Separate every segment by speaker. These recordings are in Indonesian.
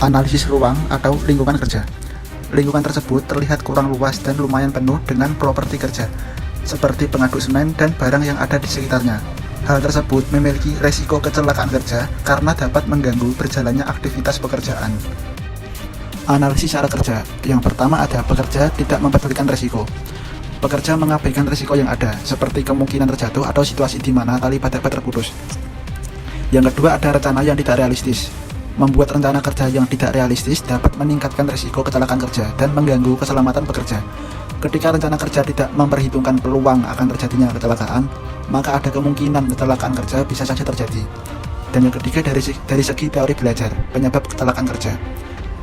Speaker 1: Analisis ruang atau lingkungan kerja. Lingkungan tersebut terlihat kurang luas dan lumayan penuh dengan properti kerja, seperti pengaduk semen dan barang yang ada di sekitarnya. Hal tersebut memiliki resiko kecelakaan kerja karena dapat mengganggu berjalannya aktivitas pekerjaan. Analisis cara kerja. Yang pertama ada pekerja tidak mempedulikan resiko. Pekerja mengabaikan risiko yang ada, seperti kemungkinan terjatuh atau situasi di mana tali dapat terputus. Yang kedua ada rencana yang tidak realistis. Membuat rencana kerja yang tidak realistis dapat meningkatkan risiko kecelakaan kerja dan mengganggu keselamatan pekerja. Ketika rencana kerja tidak memperhitungkan peluang akan terjadinya kecelakaan, maka ada kemungkinan kecelakaan kerja bisa saja terjadi. Dan yang ketiga dari segi teori belajar, penyebab kecelakaan kerja.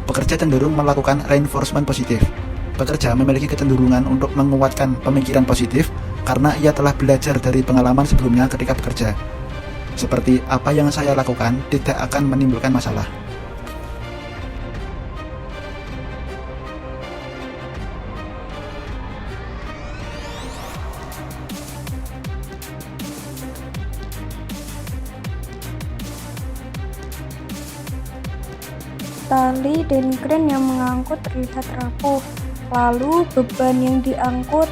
Speaker 1: Pekerja cenderung melakukan reinforcement positif. Pekerja memiliki kecenderungan untuk menguatkan pemikiran positif karena ia telah belajar dari pengalaman sebelumnya ketika bekerja. Seperti apa yang saya lakukan tidak akan menimbulkan masalah.
Speaker 2: Tali dan kren yang mengangkut terlihat rapuh, lalu beban yang diangkut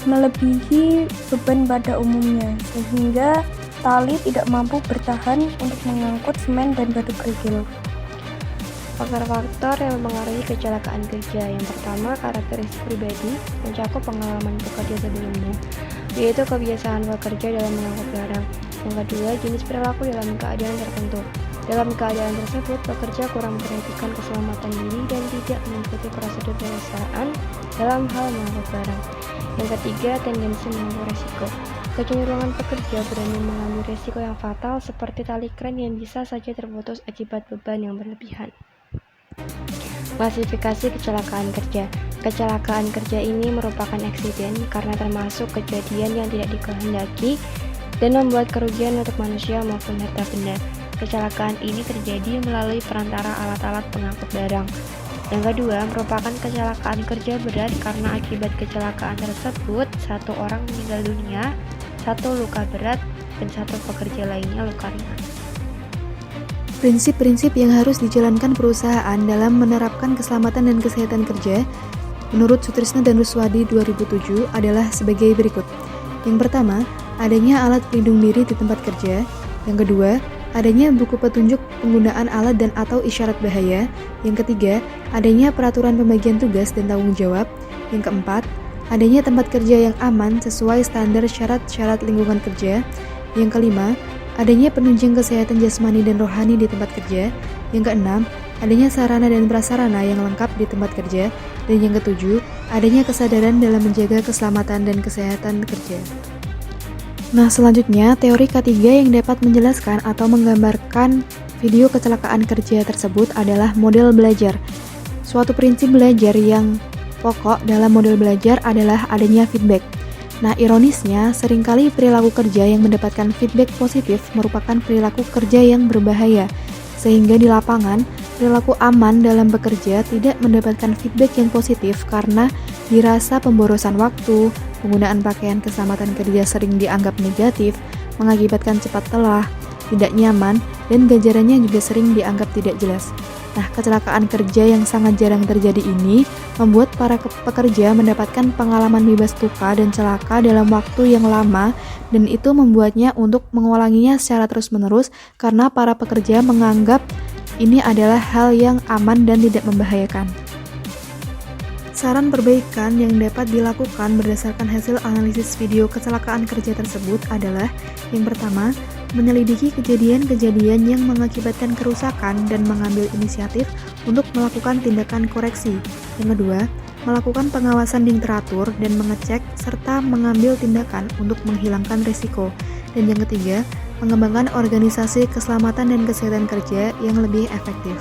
Speaker 2: melebihi beban pada umumnya, sehingga tali tidak mampu bertahan untuk mengangkut semen dan batu kerikil.
Speaker 3: Faktor-faktor yang mempengaruhi kecelakaan kerja. Yang pertama, karakteristik pribadi mencakup pengalaman bekerja sebelumnya, yaitu kebiasaan bekerja dalam mengangkut barang. Yang kedua, jenis perilaku dalam keadaan tertentu. Dalam keadaan tersebut, pekerja kurang memperhatikan keselamatan diri dan tidak mengikuti prosedur perusahaan dalam hal mengangkut barang. Yang ketiga, tendensi mengambil resiko. Kecenderungan pekerja berani mengambil resiko yang fatal seperti tali kren yang bisa saja terputus akibat beban yang berlebihan. Klasifikasi kecelakaan kerja. Kecelakaan kerja ini merupakan eksiden karena termasuk kejadian yang tidak dikehendaki dan membuat kerugian untuk manusia maupun harta benda. Kecelakaan ini terjadi melalui perantara alat-alat pengangkut barang. Yang kedua, merupakan kecelakaan kerja berat karena akibat kecelakaan tersebut satu orang meninggal dunia, satu luka berat, dan satu pekerja lainnya luka ringan.
Speaker 4: Prinsip-prinsip yang harus dijalankan perusahaan dalam menerapkan keselamatan dan kesehatan kerja menurut Sutrisno dan Ruswadi 2007 adalah sebagai berikut. Yang pertama, adanya alat pelindung diri di tempat kerja. Yang kedua, adanya buku petunjuk penggunaan alat dan atau isyarat bahaya. Yang ketiga, adanya peraturan pembagian tugas dan tanggung jawab. Yang keempat, adanya tempat kerja yang aman sesuai standar syarat-syarat lingkungan kerja. Yang kelima, adanya penunjang kesehatan jasmani dan rohani di tempat kerja. Yang keenam, adanya sarana dan prasarana yang lengkap di tempat kerja. Dan yang ketujuh, adanya kesadaran dalam menjaga keselamatan dan kesehatan kerja. Nah, selanjutnya teori ketiga yang dapat menjelaskan atau menggambarkan video kecelakaan kerja tersebut adalah model belajar. Suatu prinsip belajar yang pokok dalam model belajar adalah adanya feedback. Nah, ironisnya, seringkali perilaku kerja yang mendapatkan feedback positif merupakan perilaku kerja yang berbahaya, sehingga di lapangan, perilaku aman dalam bekerja tidak mendapatkan feedback yang positif karena dirasa pemborosan waktu, penggunaan pakaian keselamatan kerja sering dianggap negatif, mengakibatkan cepat lelah, tidak nyaman, dan ganjarannya juga sering dianggap tidak jelas. Nah, kecelakaan kerja yang sangat jarang terjadi ini membuat para pekerja mendapatkan pengalaman bebas luka dan celaka dalam waktu yang lama, dan itu membuatnya untuk mengulanginya secara terus-menerus karena para pekerja menganggap ini adalah hal yang aman dan tidak membahayakan. Saran perbaikan yang dapat dilakukan berdasarkan hasil analisis video kecelakaan kerja tersebut adalah: yang pertama, menyelidiki kejadian-kejadian yang mengakibatkan kerusakan dan mengambil inisiatif untuk melakukan tindakan koreksi. Yang kedua, melakukan pengawasan yang teratur dan mengecek serta mengambil tindakan untuk menghilangkan risiko. Dan yang ketiga, mengembangkan organisasi keselamatan dan kesehatan kerja yang lebih efektif.